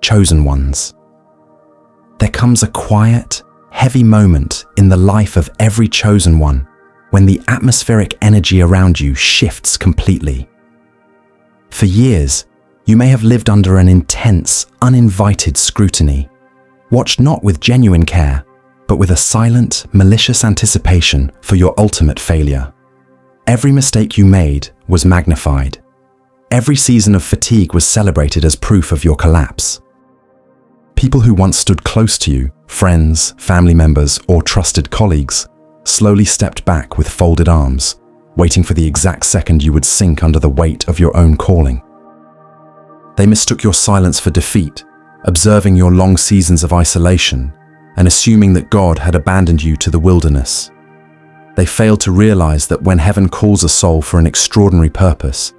chosen ones. There comes a quiet, heavy moment in the life of every chosen one when the atmospheric energy around you shifts completely. For years, you may have lived under an intense, uninvited scrutiny, watched not with genuine care, but with a silent, malicious anticipation for your ultimate failure. Every mistake you made was magnified. Every season of fatigue was celebrated as proof of your collapse. People who once stood close to you, friends, family members, or trusted colleagues, slowly stepped back with folded arms, waiting for the exact second you would sink under the weight of your own calling. They mistook your silence for defeat, observing your long seasons of isolation and assuming that God had abandoned you to the wilderness. They failed to realize that when heaven calls a soul for an extraordinary purpose,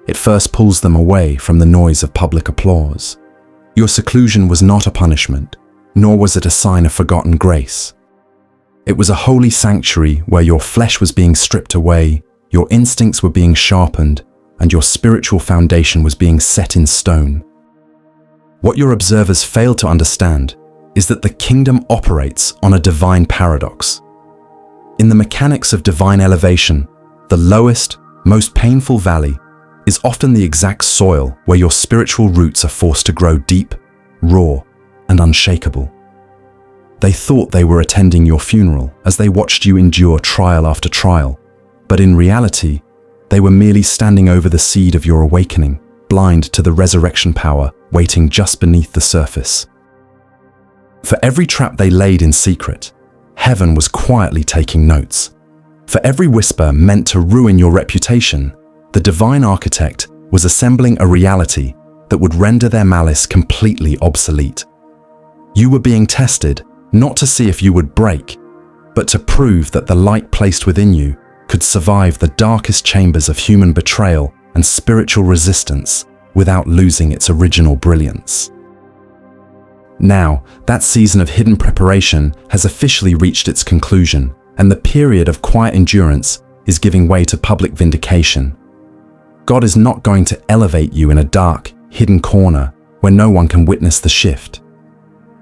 it first pulls them away from the noise of public applause. Your seclusion was not a punishment, nor was it a sign of forgotten grace. It was a holy sanctuary where your flesh was being stripped away, your instincts were being sharpened, and your spiritual foundation was being set in stone. What your observers fail to understand is that the kingdom operates on a divine paradox. In the mechanics of divine elevation, the lowest, most painful valley is often the exact soil where your spiritual roots are forced to grow deep, raw, and unshakable. They thought they were attending your funeral as they watched you endure trial after trial, but in reality, they were merely standing over the seed of your awakening, blind to the resurrection power waiting just beneath the surface. For every trap they laid in secret, heaven was quietly taking notes. For every whisper meant to ruin your reputation, the divine architect was assembling a reality that would render their malice completely obsolete. You were being tested, not to see if you would break, but to prove that the light placed within you could survive the darkest chambers of human betrayal and spiritual resistance without losing its original brilliance. Now, that season of hidden preparation has officially reached its conclusion, and the period of quiet endurance is giving way to public vindication. God is not going to elevate you in a dark, hidden corner where no one can witness the shift.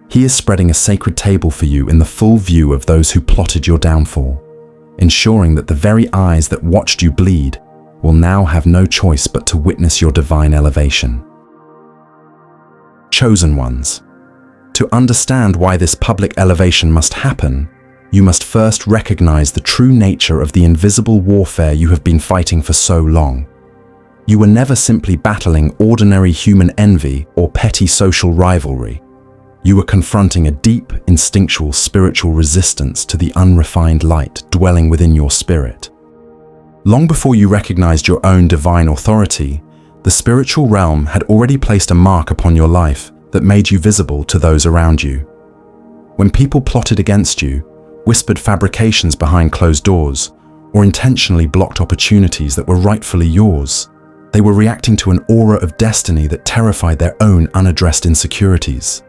He is spreading a sacred table for you in the full view of those who plotted your downfall, ensuring that the very eyes that watched you bleed will now have no choice but to witness your divine elevation. Chosen ones. To understand why this public elevation must happen, you must first recognize the true nature of the invisible warfare you have been fighting for so long. You were never simply battling ordinary human envy or petty social rivalry. You were confronting a deep, instinctual spiritual resistance to the unrefined light dwelling within your spirit. Long before you recognized your own divine authority, the spiritual realm had already placed a mark upon your life that made you visible to those around you. When people plotted against you, whispered fabrications behind closed doors, or intentionally blocked opportunities that were rightfully yours, they were reacting to an aura of destiny that terrified their own unaddressed insecurities.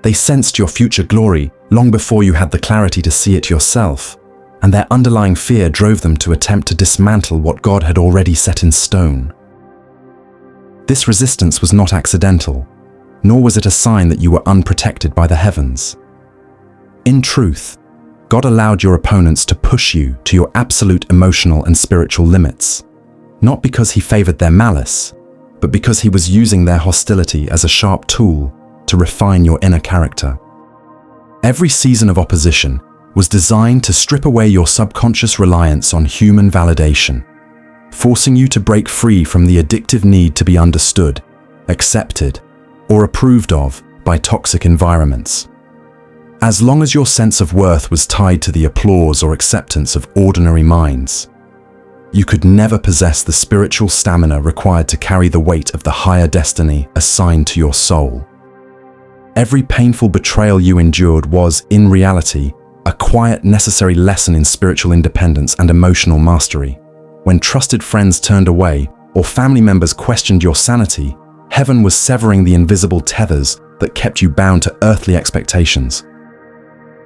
They sensed your future glory long before you had the clarity to see it yourself, and their underlying fear drove them to attempt to dismantle what God had already set in stone. This resistance was not accidental, nor was it a sign that you were unprotected by the heavens. In truth, God allowed your opponents to push you to your absolute emotional and spiritual limits, not because He favored their malice, but because He was using their hostility as a sharp tool to refine your inner character. Every season of opposition was designed to strip away your subconscious reliance on human validation, forcing you to break free from the addictive need to be understood, accepted, or approved of by toxic environments. As long as your sense of worth was tied to the applause or acceptance of ordinary minds, you could never possess the spiritual stamina required to carry the weight of the higher destiny assigned to your soul. Every painful betrayal you endured was, in reality, a quiet, necessary lesson in spiritual independence and emotional mastery. When trusted friends turned away or family members questioned your sanity, heaven was severing the invisible tethers that kept you bound to earthly expectations.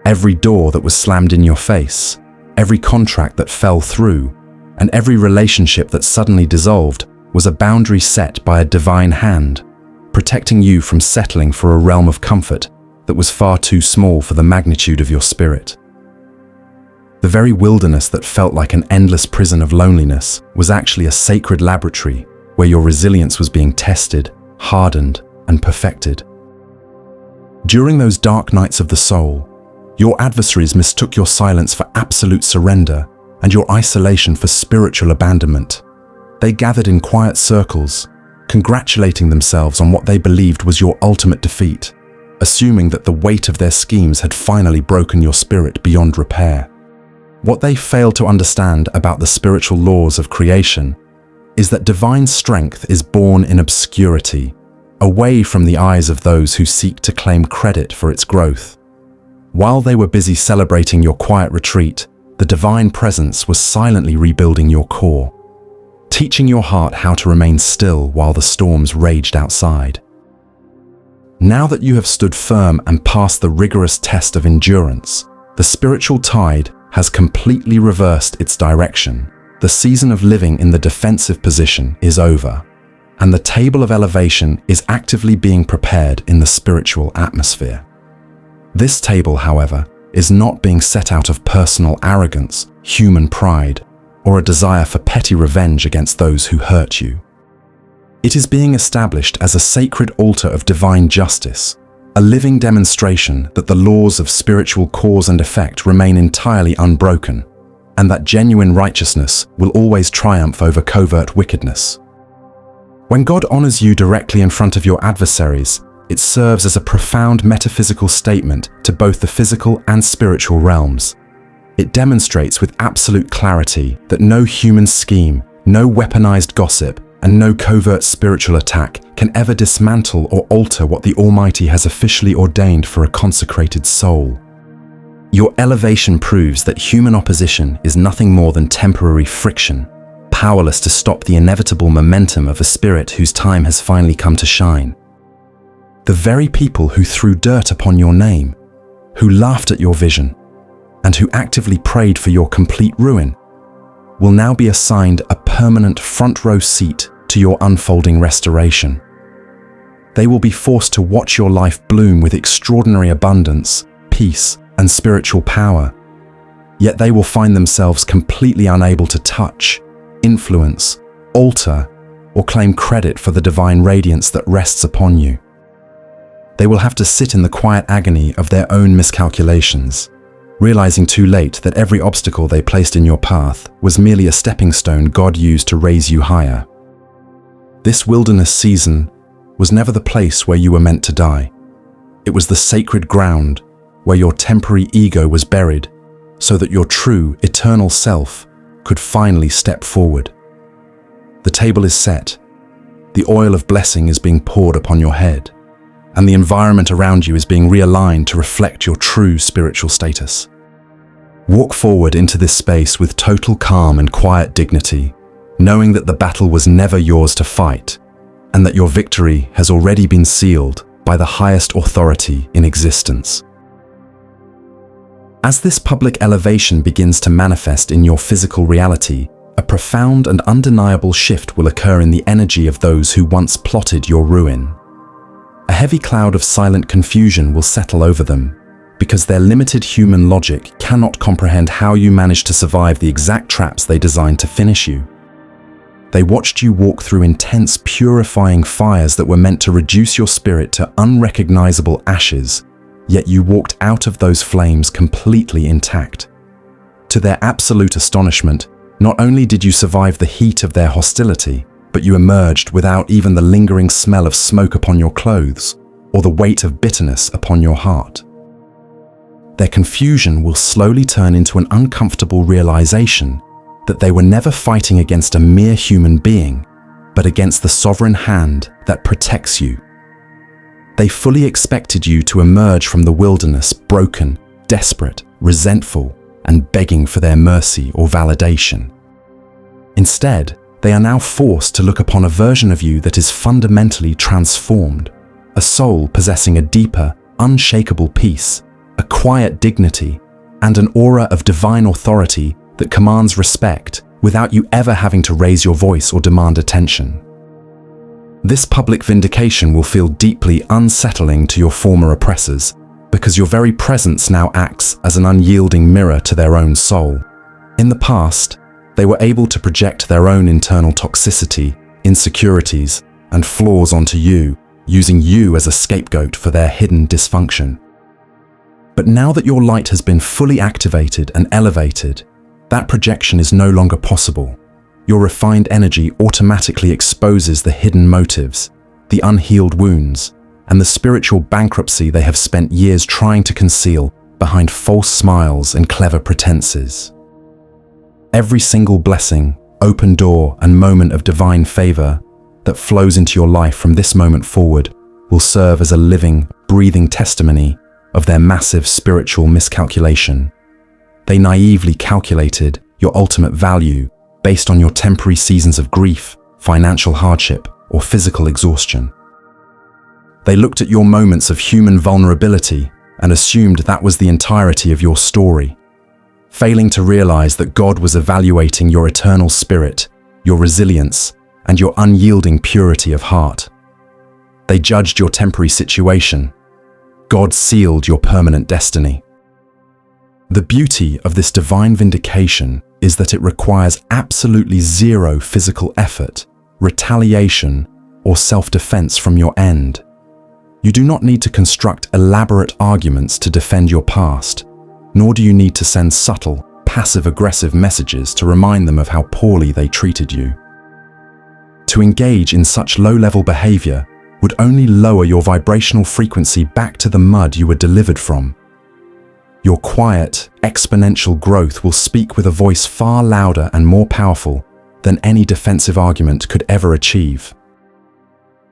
Every door that was slammed in your face, every contract that fell through, and every relationship that suddenly dissolved was a boundary set by a divine hand, protecting you from settling for a realm of comfort that was far too small for the magnitude of your spirit. The very wilderness that felt like an endless prison of loneliness was actually a sacred laboratory where your resilience was being tested, hardened, and perfected. During those dark nights of the soul, your adversaries mistook your silence for absolute surrender and your isolation for spiritual abandonment. They gathered in quiet circles, congratulating themselves on what they believed was your ultimate defeat, assuming that the weight of their schemes had finally broken your spirit beyond repair. What they failed to understand about the spiritual laws of creation is that divine strength is born in obscurity, away from the eyes of those who seek to claim credit for its growth. While they were busy celebrating your quiet retreat, the divine presence was silently rebuilding your core, teaching your heart how to remain still while the storms raged outside. Now that you have stood firm and passed the rigorous test of endurance, the spiritual tide has completely reversed its direction. The season of living in the defensive position is over, and the table of elevation is actively being prepared in the spiritual atmosphere. This table, however, is not being set out of personal arrogance, human pride, or a desire for petty revenge against those who hurt you. It is being established as a sacred altar of divine justice, a living demonstration that the laws of spiritual cause and effect remain entirely unbroken, and that genuine righteousness will always triumph over covert wickedness. When God honors you directly in front of your adversaries, it serves as a profound metaphysical statement to both the physical and spiritual realms. It demonstrates with absolute clarity that no human scheme, no weaponized gossip, and no covert spiritual attack can ever dismantle or alter what the Almighty has officially ordained for a consecrated soul. Your elevation proves that human opposition is nothing more than temporary friction, powerless to stop the inevitable momentum of a spirit whose time has finally come to shine. The very people who threw dirt upon your name, who laughed at your vision, and who actively prayed for your complete ruin, will now be assigned a permanent front row seat to your unfolding restoration. They will be forced to watch your life bloom with extraordinary abundance, peace, and spiritual power. Yet they will find themselves completely unable to touch, influence, alter, or claim credit for the divine radiance that rests upon you. They will have to sit in the quiet agony of their own miscalculations, realizing too late that every obstacle they placed in your path was merely a stepping stone God used to raise you higher. This wilderness season was never the place where you were meant to die. It was the sacred ground where your temporary ego was buried so that your true, eternal self could finally step forward. The table is set, the oil of blessing is being poured upon your head, and the environment around you is being realigned to reflect your true spiritual status. Walk forward into this space with total calm and quiet dignity, knowing that the battle was never yours to fight, and that your victory has already been sealed by the highest authority in existence. As this public elevation begins to manifest in your physical reality, a profound and undeniable shift will occur in the energy of those who once plotted your ruin. A heavy cloud of silent confusion will settle over them, because their limited human logic cannot comprehend how you managed to survive the exact traps they designed to finish you. They watched you walk through intense, purifying fires that were meant to reduce your spirit to unrecognizable ashes, yet you walked out of those flames completely intact. To their absolute astonishment, not only did you survive the heat of their hostility, but you emerged without even the lingering smell of smoke upon your clothes or the weight of bitterness upon your heart. Their confusion will slowly turn into an uncomfortable realization that they were never fighting against a mere human being, but against the sovereign hand that protects you. They fully expected you to emerge from the wilderness broken, desperate, resentful, and begging for their mercy or validation. Instead, they are now forced to look upon a version of you that is fundamentally transformed, a soul possessing a deeper, unshakable peace, a quiet dignity, and an aura of divine authority that commands respect without you ever having to raise your voice or demand attention. This public vindication will feel deeply unsettling to your former oppressors, because your very presence now acts as an unyielding mirror to their own soul. In the past, they were able to project their own internal toxicity, insecurities, and flaws onto you, using you as a scapegoat for their hidden dysfunction. But now that your light has been fully activated and elevated, that projection is no longer possible. Your refined energy automatically exposes the hidden motives, the unhealed wounds, and the spiritual bankruptcy they have spent years trying to conceal behind false smiles and clever pretenses. Every single blessing, open door, and moment of divine favor that flows into your life from this moment forward will serve as a living, breathing testimony of their massive spiritual miscalculation. They naively calculated your ultimate value based on your temporary seasons of grief, financial hardship, or physical exhaustion. They looked at your moments of human vulnerability and assumed that was the entirety of your story, failing to realize that God was evaluating your eternal spirit, your resilience, and your unyielding purity of heart. They judged your temporary situation. God sealed your permanent destiny. The beauty of this divine vindication is that it requires absolutely zero physical effort, retaliation, or self-defense from your end. You do not need to construct elaborate arguments to defend your past, nor do you need to send subtle, passive-aggressive messages to remind them of how poorly they treated you. To engage in such low-level behavior would only lower your vibrational frequency back to the mud you were delivered from. Your quiet, exponential growth will speak with a voice far louder and more powerful than any defensive argument could ever achieve.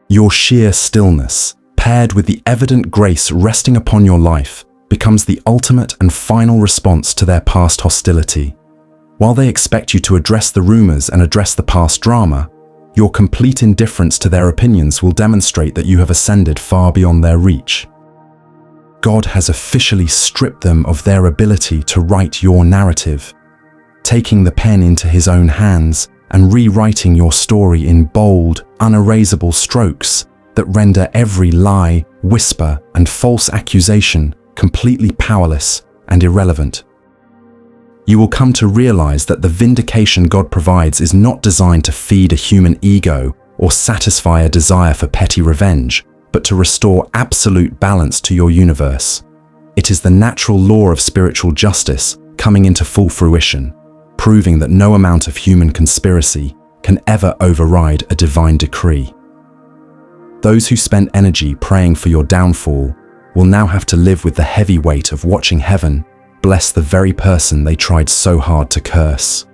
Your sheer stillness, paired with the evident grace resting upon your life, becomes the ultimate and final response to their past hostility. While they expect you to address the rumors and address the past drama, your complete indifference to their opinions will demonstrate that you have ascended far beyond their reach. God has officially stripped them of their ability to write your narrative, taking the pen into his own hands and rewriting your story in bold, unerasable strokes that render every lie, whisper, and false accusation completely powerless and irrelevant. You will come to realize that the vindication God provides is not designed to feed a human ego or satisfy a desire for petty revenge, but to restore absolute balance to your universe. It is the natural law of spiritual justice coming into full fruition, proving that no amount of human conspiracy can ever override a divine decree. Those who spent energy praying for your downfall will now have to live with the heavy weight of watching heaven bless the very person they tried so hard to curse.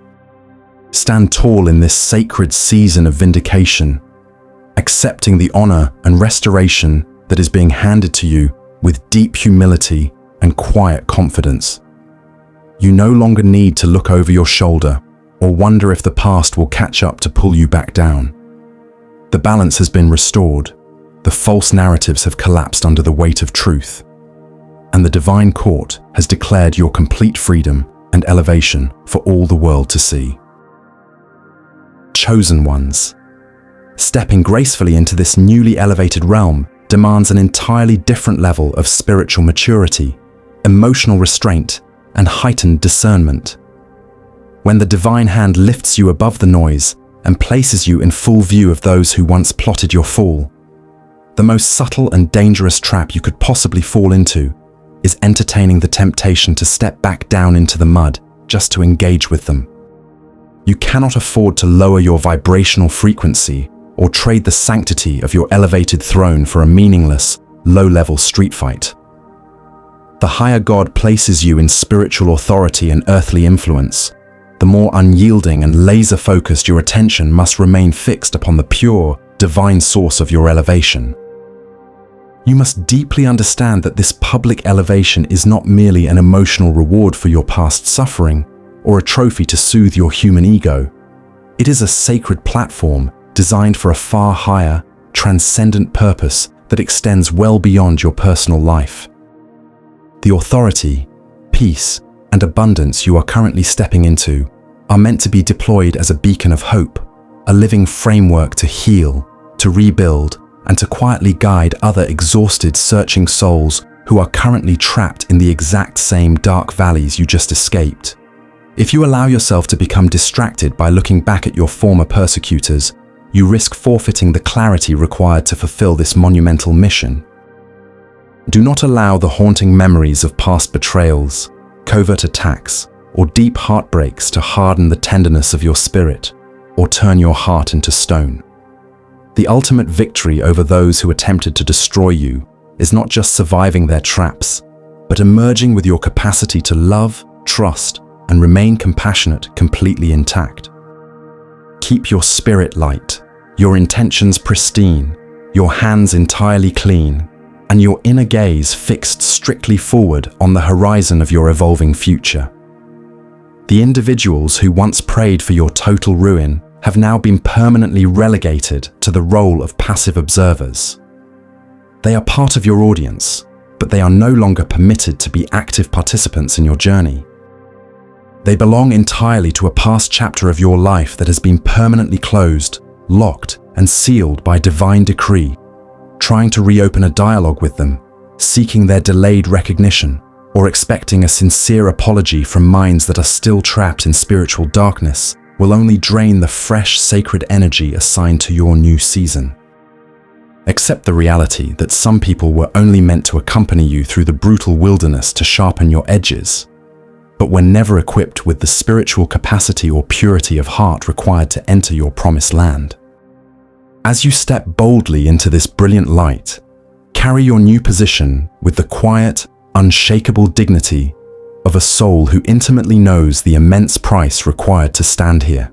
Stand tall in this sacred season of vindication, accepting the honor and restoration that is being handed to you with deep humility and quiet confidence. You no longer need to look over your shoulder or wonder if the past will catch up to pull you back down. The balance has been restored, the false narratives have collapsed under the weight of truth, and the divine court has declared your complete freedom and elevation for all the world to see. Chosen ones. Stepping gracefully into this newly elevated realm demands an entirely different level of spiritual maturity, emotional restraint, and heightened discernment. When the divine hand lifts you above the noise and places you in full view of those who once plotted your fall, the most subtle and dangerous trap you could possibly fall into is entertaining the temptation to step back down into the mud just to engage with them. You cannot afford to lower your vibrational frequency or trade the sanctity of your elevated throne for a meaningless, low-level street fight. The higher God places you in spiritual authority and earthly influence, the more unyielding and laser-focused your attention must remain fixed upon the pure, divine source of your elevation. You must deeply understand that this public elevation is not merely an emotional reward for your past suffering or a trophy to soothe your human ego. It is a sacred platform designed for a far higher, transcendent purpose that extends well beyond your personal life. The authority, peace, and abundance you are currently stepping into are meant to be deployed as a beacon of hope, a living framework to heal, to rebuild, and to quietly guide other exhausted, searching souls who are currently trapped in the exact same dark valleys you just escaped. If you allow yourself to become distracted by looking back at your former persecutors, you risk forfeiting the clarity required to fulfill this monumental mission. Do not allow the haunting memories of past betrayals, covert attacks, or deep heartbreaks to harden the tenderness of your spirit or turn your heart into stone. The ultimate victory over those who attempted to destroy you is not just surviving their traps, but emerging with your capacity to love, trust, and remain compassionate completely intact. Keep your spirit light, your intentions pristine, your hands entirely clean, and your inner gaze fixed strictly forward on the horizon of your evolving future. The individuals who once prayed for your total ruin have now been permanently relegated to the role of passive observers. They are part of your audience, but they are no longer permitted to be active participants in your journey. They belong entirely to a past chapter of your life that has been permanently closed, locked, and sealed by divine decree. Trying to reopen a dialogue with them, seeking their delayed recognition, or expecting a sincere apology from minds that are still trapped in spiritual darkness will only drain the fresh, sacred energy assigned to your new season. Accept the reality that some people were only meant to accompany you through the brutal wilderness to sharpen your edges, but were never equipped with the spiritual capacity or purity of heart required to enter your promised land. As you step boldly into this brilliant light, carry your new position with the quiet, unshakable dignity of a soul who intimately knows the immense price required to stand here.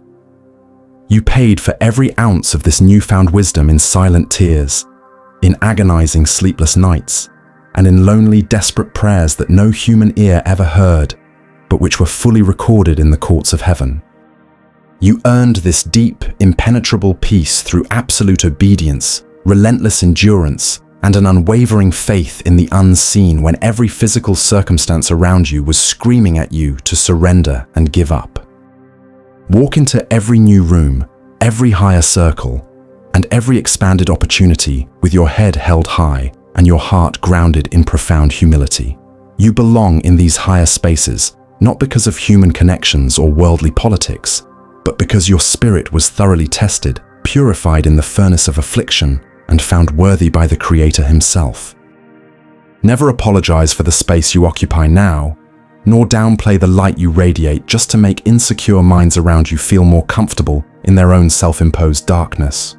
You paid for every ounce of this newfound wisdom in silent tears, in agonizing sleepless nights, and in lonely, desperate prayers that no human ear ever heard, but which were fully recorded in the courts of heaven. You earned this deep, impenetrable peace through absolute obedience, relentless endurance, and an unwavering faith in the unseen when every physical circumstance around you was screaming at you to surrender and give up. Walk into every new room, every higher circle, and every expanded opportunity with your head held high and your heart grounded in profound humility. You belong in these higher spaces, not because of human connections or worldly politics, but because your spirit was thoroughly tested, purified in the furnace of affliction, and found worthy by the Creator Himself. Never apologize for the space you occupy now, nor downplay the light you radiate just to make insecure minds around you feel more comfortable in their own self-imposed darkness.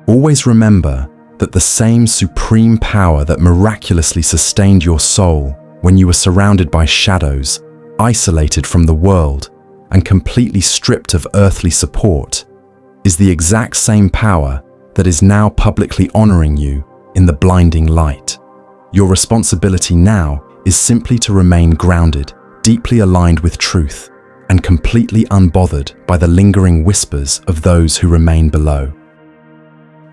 Always remember that the same supreme power that miraculously sustained your soul when you were surrounded by shadows, isolated from the world, and completely stripped of earthly support, is the exact same power that is now publicly honoring you in the blinding light. Your responsibility now is simply to remain grounded, deeply aligned with truth, and completely unbothered by the lingering whispers of those who remain below.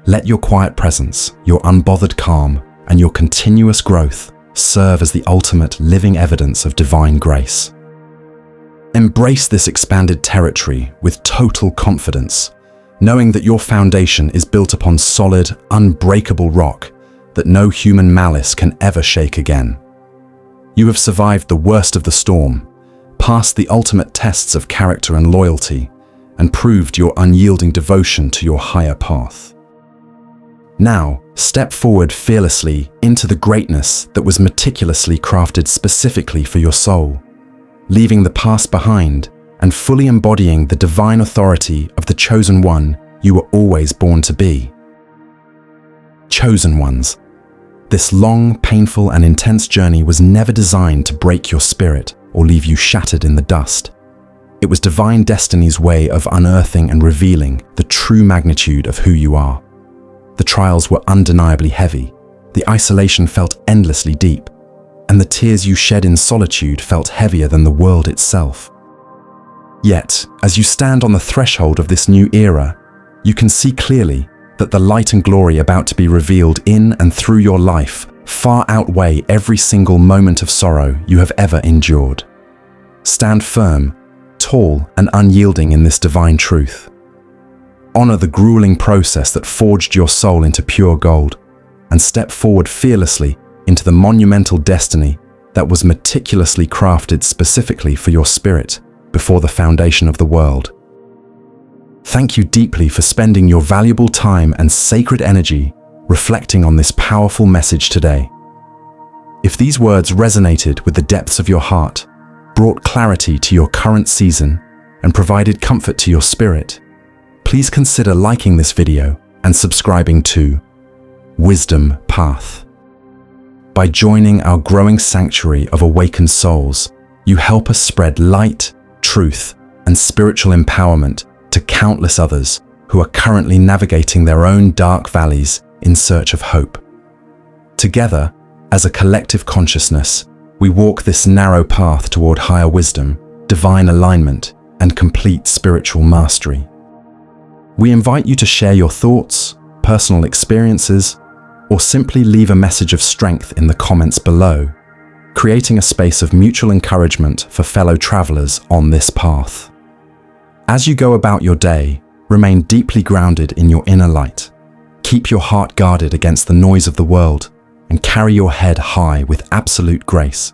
Let your quiet presence, your unbothered calm, and your continuous growth serve as the ultimate living evidence of divine grace. Embrace this expanded territory with total confidence, knowing that your foundation is built upon solid, unbreakable rock that no human malice can ever shake again. You have survived the worst of the storm, passed the ultimate tests of character and loyalty, and proved your unyielding devotion to your higher path. Now, step forward fearlessly into the greatness that was meticulously crafted specifically for your soul, leaving the past behind and fully embodying the divine authority of the chosen one you were always born to be. Chosen ones, this long, painful, and intense journey was never designed to break your spirit or leave you shattered in the dust. It was divine destiny's way of unearthing and revealing the true magnitude of who you are. The trials were undeniably heavy, the isolation felt endlessly deep, and the tears you shed in solitude felt heavier than the world itself. Yet, as you stand on the threshold of this new era, you can see clearly that the light and glory about to be revealed in and through your life far outweigh every single moment of sorrow you have ever endured. Stand firm, tall, and unyielding in this divine truth. honor the grueling process that forged your soul into pure gold, and step forward fearlessly into the monumental destiny that was meticulously crafted specifically for your spirit before the foundation of the world. Thank you deeply for spending your valuable time and sacred energy reflecting on this powerful message today. If these words resonated with the depths of your heart, brought clarity to your current season, and provided comfort to your spirit, please consider liking this video and subscribing to Wisdom Path. By joining our growing sanctuary of awakened souls, you help us spread light, truth, and spiritual empowerment to countless others who are currently navigating their own dark valleys in search of hope. Together, as a collective consciousness, we walk this narrow path toward higher wisdom, divine alignment, and complete spiritual mastery. We invite you to share your thoughts, personal experiences, or simply leave a message of strength in the comments below, creating a space of mutual encouragement for fellow travelers on this path. As you go about your day, remain deeply grounded in your inner light. Keep your heart guarded against the noise of the world and carry your head high with absolute grace.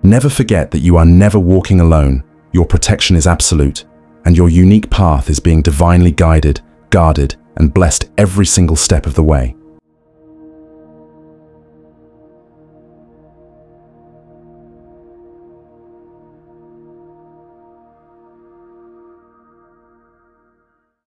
Never forget that you are never walking alone, your protection is absolute, and your unique path is being divinely guided, guarded, and blessed every single step of the way.